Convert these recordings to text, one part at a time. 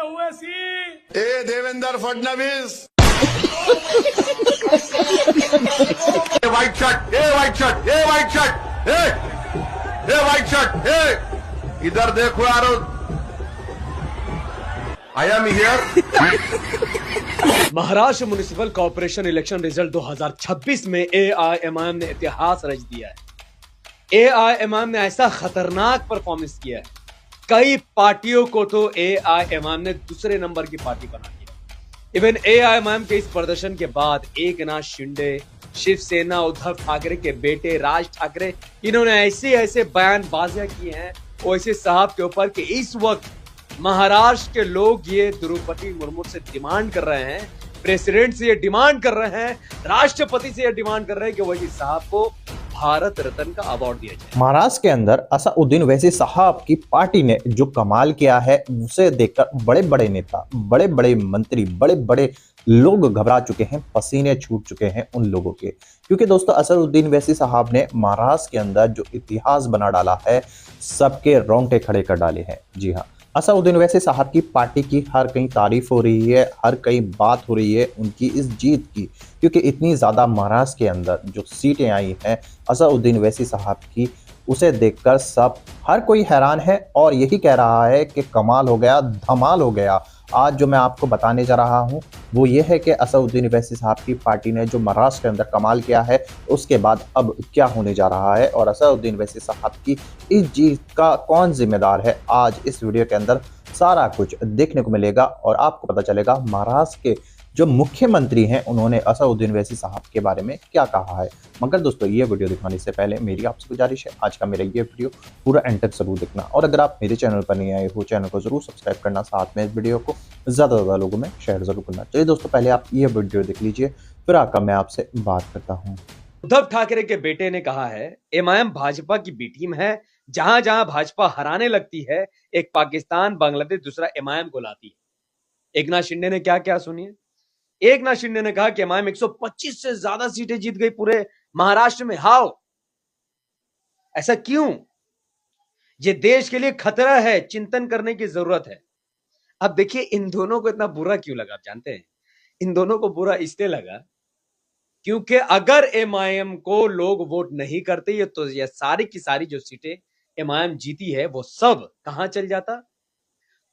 A Devendra Fadnavis, white shirt, a white shirt, a white shirt, a white shirt, ए इधर देखो यारो, I am here. Maharashtra municipal corporation election result 2026 में AIMIM ने इतिहास रच दिया है। एआईएमआईएम ने ऐसा खतरनाक परफॉर्मेंस किया है, कई पार्टियों को तो एआईएमआईएम ने दूसरे नंबर की पार्टी बना दिया। इवन एआईएमआईएम के इस प्रदर्शन के बाद एकनाथ शिंदे, शिवसेना, उद्धव ठाकरे के बेटे राज ठाकरे, इन्होंने ऐसे बयानबाजियां की हैं ओवैसी साहब के ऊपर कि इस वक्त महाराष्ट्र के लोग ये द्रौपदी मुर्मू से डिमांड कर रहे हैं, प्रेसिडेंट से ये डिमांड कर रहे हैं, राष्ट्रपति से ये डिमांड कर रहे हैं कि ओवैसी साहब को भारत रत्न का अवार्ड दिया जाए। महाराष्ट्र के अंदर असदुद्दीन ओवैसी साहब की पार्टी ने जो कमाल किया है, उसे देखकर बड़े बड़े नेता, बड़े बड़े मंत्री, बड़े बड़े लोग घबरा चुके हैं, पसीने छूट चुके हैं उन लोगों के। क्योंकि दोस्तों असदुद्दीन ओवैसी साहब ने महाराष्ट्र के अंदर जो इतिहास बना डाला है, सबके रोंगटे खड़े कर डाले हैं। जी हाँ, असदुद्दीन ओवैसी साहब की पार्टी की हर कहीं तारीफ हो रही है, हर कहीं बात हो रही है उनकी इस जीत की, क्योंकि इतनी ज़्यादा महाराष्ट्र के अंदर जो सीटें आई हैं असदुद्दीन ओवैसी साहब की, उसे देखकर सब हर कोई हैरान है और यही कह रहा है कि कमाल हो गया, धमाल हो गया। आज जो मैं आपको बताने जा रहा हूं वो ये है कि असदुद्दीन ओवैसी साहब की पार्टी ने जो महाराष्ट्र के अंदर कमाल किया है, उसके बाद अब क्या होने जा रहा है और असदुद्दीन ओवैसी साहब की इस जीत का कौन जिम्मेदार है। आज इस वीडियो के अंदर सारा कुछ देखने को मिलेगा और आपको पता चलेगा महाराष्ट्र के जो मुख्यमंत्री हैं उन्होंने असदुद्दीन ओवैसी साहब के बारे में क्या कहा है। मगर दोस्तों ये वीडियो दिखाने से पहले मेरी आपसे गुजारिश है, आज का मेरा ये वीडियो पूरा एंड तक जरूर देखना और अगर आप मेरे चैनल पर नहीं आए हो, चैनल को जरूर सब्सक्राइब करना, साथ में इस वीडियो को ज़्यादा से ज़्यादा लोगों में शेयर जरूर करना। चलिए दोस्तों, पहले आप ये वीडियो देख लीजिए, फिर आकर मैं आपसे बात करता हूँ। उद्धव ठाकरे के बेटे ने कहा है एमआईएम भाजपा की बी टीम है, जहां जहां भाजपा हराने लगती है एक पाकिस्तान, बांग्लादेश दूसरा एमआईएम को लाती है। एकनाथ शिंदे ने क्या क्या सुनिए। एकनाथ शिंदे ने कहा कि एमआईएम 125 से ज्यादा सीटें जीत गई पूरे महाराष्ट्र में। हाउ, ऐसा क्यों? ये देश के लिए खतरा है, चिंतन करने की जरूरत है। अब देखिए इन दोनों को इतना बुरा क्यों लगा, आप जानते हैं? इन दोनों को बुरा इसलिए लगा क्योंकि अगर एमआईएम को लोग वोट नहीं करते ये तो ये सारी की सारी जो सीटें एमआईएम जीती है वो सब कहां चल जाता?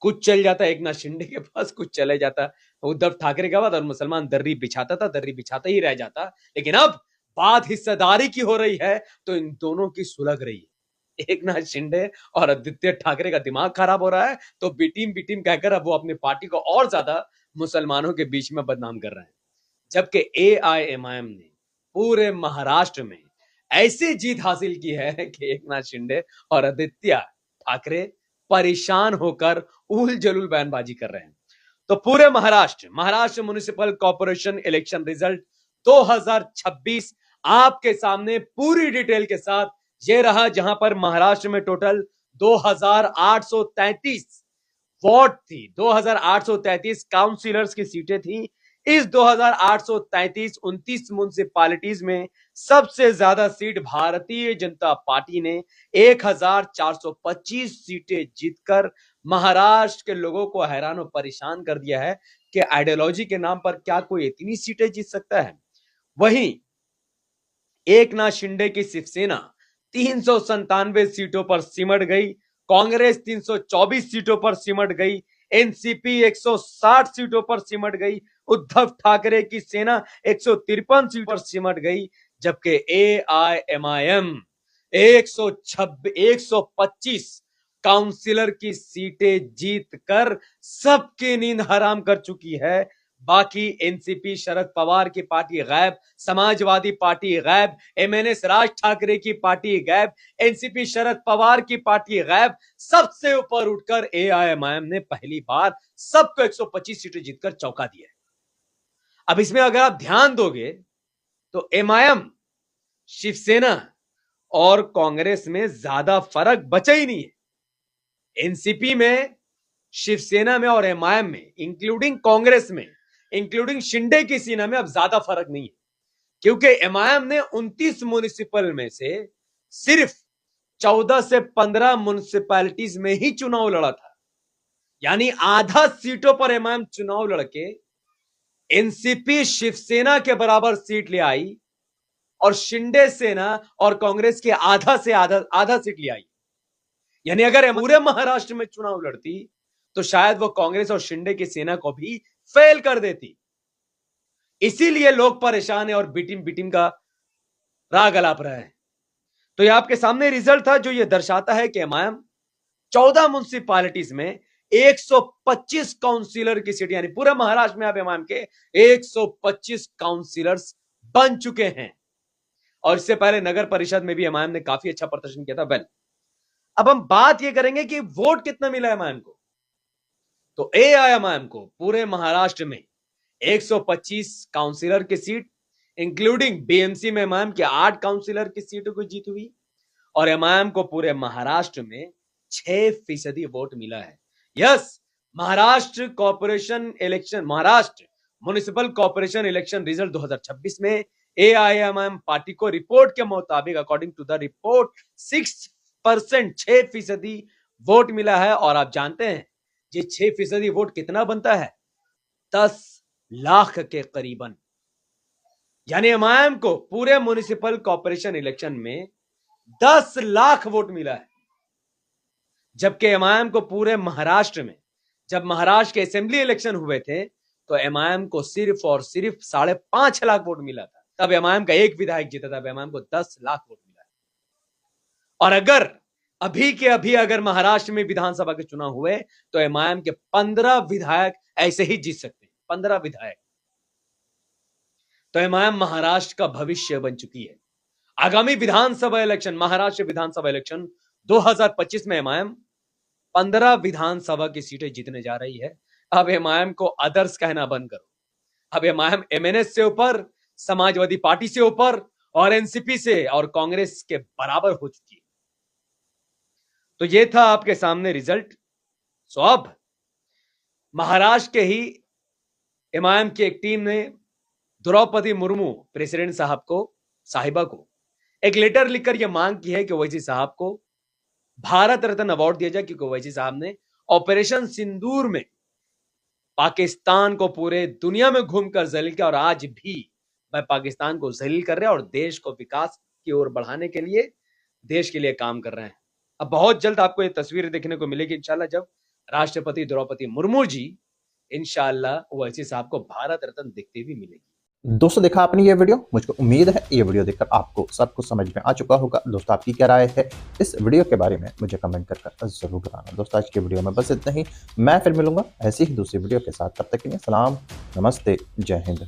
कुछ चल जाता एकनाथ शिंदे के पास, कुछ चले जाता उद्धव ठाकरे के बाद और मुसलमान दर्री बिछाता था, दर्री बिछाता ही रह जाता। लेकिन अब बात हिस्सेदारी की हो रही है तो इन दोनों की सुलग रही है। एकनाथ शिंदे और आदित्य ठाकरे का दिमाग खराब हो रहा है तो बी टीम कहकर अब वो अपनी पार्टी को और ज्यादा मुसलमानों के बीच में बदनाम कर रहे हैं। जबकि एआईएमआईएम ने पूरे महाराष्ट्र में ऐसी जीत हासिल की है कि एकनाथ शिंदे और आदित्य ठाकरे परेशान होकर उल जलूल बयानबाजी कर रहे हैं। तो पूरे Maharashtra municipal corporation election result 2026 आपके सामने पूरी डिटेल के साथ ये रहा, जहां पर महाराष्ट्र में टोटल 2833 वोट थी, 2833 काउंसिलर्स की सीटें थी। इस 2833 29 म्युनिसिपैलिटीज में सबसे ज्यादा सीट भारतीय जनता पार्टी ने 1425 सीटें जीतकर महाराष्ट्र के लोगों को हैरान और परेशान कर दिया है कि आइडियोलॉजी के नाम पर क्या कोई इतनी सीटें जीत सकता है। वहीं एकनाथ शिंदे की शिवसेना 397 सीटों पर सिमट गई, कांग्रेस 324 सीटों पर सिमट गई, एनसीपी 160 सीटों पर सिमट गई, उद्धव ठाकरे की सेना 153 सीटों पर सिमट गई, जबकि एआईएमआईएम 125 काउंसिलर की सीटें जीत कर सबकी नींद हराम कर चुकी है। बाकी एनसीपी शरद पवार की पार्टी गायब, समाजवादी पार्टी गायब, एमएनएस राज ठाकरे की पार्टी गायब, एनसीपी शरद पवार की पार्टी गायब। सबसे ऊपर उठकर एआईएमआईएम ने पहली बार सबको 125 सीटें जीतकर चौंका दिया है। अब इसमें अगर आप ध्यान दोगे तो एमआईएम, शिवसेना और कांग्रेस में ज्यादा फर्क बचा ही नहीं है। एनसीपी में, शिवसेना में और एमआईएम में, इंक्लूडिंग कांग्रेस में, इंक्लूडिंग शिंदे की सेना में अब ज्यादा फर्क नहीं है, क्योंकि एमआईएम ने 29 म्युनिसिपल में से सिर्फ 14 से 15 म्युनिसिपैलिटीज में ही चुनाव लड़ा था, यानी आधा सीटों पर एमआईएम चुनाव लड़के एनसीपी शिवसेना के बराबर सीट ले आई और शिंदे सेना और कांग्रेस के आधा से आधा सीट ले आई। यानी अगर पूरे महाराष्ट्र में चुनाव लड़ती तो शायद वो कांग्रेस और शिंदे की सेना को भी फेल कर देती। इसीलिए लोग परेशान है और बीटीम का राग अलाप रहे हैं। तो ये आपके सामने रिजल्ट था जो ये दर्शाता है कि एमआईएम 14 म्युनिसिपैलिटीज में 125 काउंसिलर की सीट, यानी पूरे महाराष्ट्र में आप एमआईएम के 125 काउंसिलर्स बन चुके हैं। और इससे पहले नगर परिषद में भी एमआईएम ने काफी अच्छा प्रदर्शन किया था। वेल, अब हम बात ये करेंगे कि वोट कितना मिला एमआईएम को। तो एआईएमआईएम को पूरे महाराष्ट्र में 125 काउंसिलर की सीट, इंक्लूडिंग बीएमसी में एमआईएम के 8 काउंसिलर की सीटों को जीत हुई और एमआईएम को पूरे महाराष्ट्र में 6% वोट मिला है। Yes, Maharashtra municipal corporation election result 2026 में एआईएमआईएम पार्टी को रिपोर्ट के मुताबिक, according to the report, 6% vote मिला है। और आप जानते हैं ये 6% वोट कितना बनता है? 10 लाख के करीबन। यानी एमआईएम को पूरे म्युनिसिपल कॉर्पोरेशन इलेक्शन में 10 लाख वोट मिला है, जबकि एमआईएम को पूरे महाराष्ट्र में, जब महाराष्ट्र के असेंबली इलेक्शन हुए थे तो एमआईएम को सिर्फ और सिर्फ 5.5 लाख वोट मिला था। तब एमआईएम का एक विधायक जीता था, एमआईएम को 10 लाख वोट मिला है। और अगर अभी के अभी अगर महाराष्ट्र में विधानसभा के चुनाव हुए तो एमआईएम के 15 विधायक ऐसे ही जीत सकते हैं, 15 विधायक। तो एमआईएम महाराष्ट्र का भविष्य बन चुकी है। आगामी विधानसभा इलेक्शन, महाराष्ट्र विधानसभा इलेक्शन 2025 में एमआईएम 15 विधानसभा की सीटें जीतने जा रही है। अब एमआईएम को अदर्स कहना बंद करो। अब एमआईएम एमएनएस से ऊपर, समाजवादी पार्टी से ऊपर और एनसीपी से और कांग्रेस के बराबर हो चुकी है। तो ये था आपके सामने रिजल्ट। सो अब महाराष्ट्र के ही एमआईएम की एक टीम ने द्रौपदी मुर्मू प्रेसिडेंट साहिबा को एक लेटर लिखकर यह मांग की है कि ओवैसी साहब को भारत रत्न अवार्ड दिया जाए, क्योंकि ओवैसी साहब ने ऑपरेशन सिंदूर में पाकिस्तान को पूरे दुनिया में घूमकर जलील किया और आज भी वह पाकिस्तान को जलील कर रहे हैं और देश को विकास की ओर बढ़ाने के लिए, देश के लिए काम कर रहे हैं। अब बहुत जल्द आपको ये तस्वीर देखने को मिलेगी इंशाल्लाह, जब राष्ट्रपति द्रौपदी मुर्मू जी इंशाल्लाह ओवैसी साहब को भारत रत्न दिखती हुई मिलेगी। दोस्तों, देखा आपने ये वीडियो, मुझको उम्मीद है ये वीडियो देखकर आपको सब कुछ समझ में आ चुका होगा। दोस्तों, आपकी क्या राय है इस वीडियो के बारे में मुझे कमेंट कर जरूर बताना। दोस्तों, आज के वीडियो में बस इतना ही। मैं फिर मिलूंगा ऐसी ही दूसरी वीडियो के साथ। तब तक के लिए सलाम, नमस्ते, जय हिंद।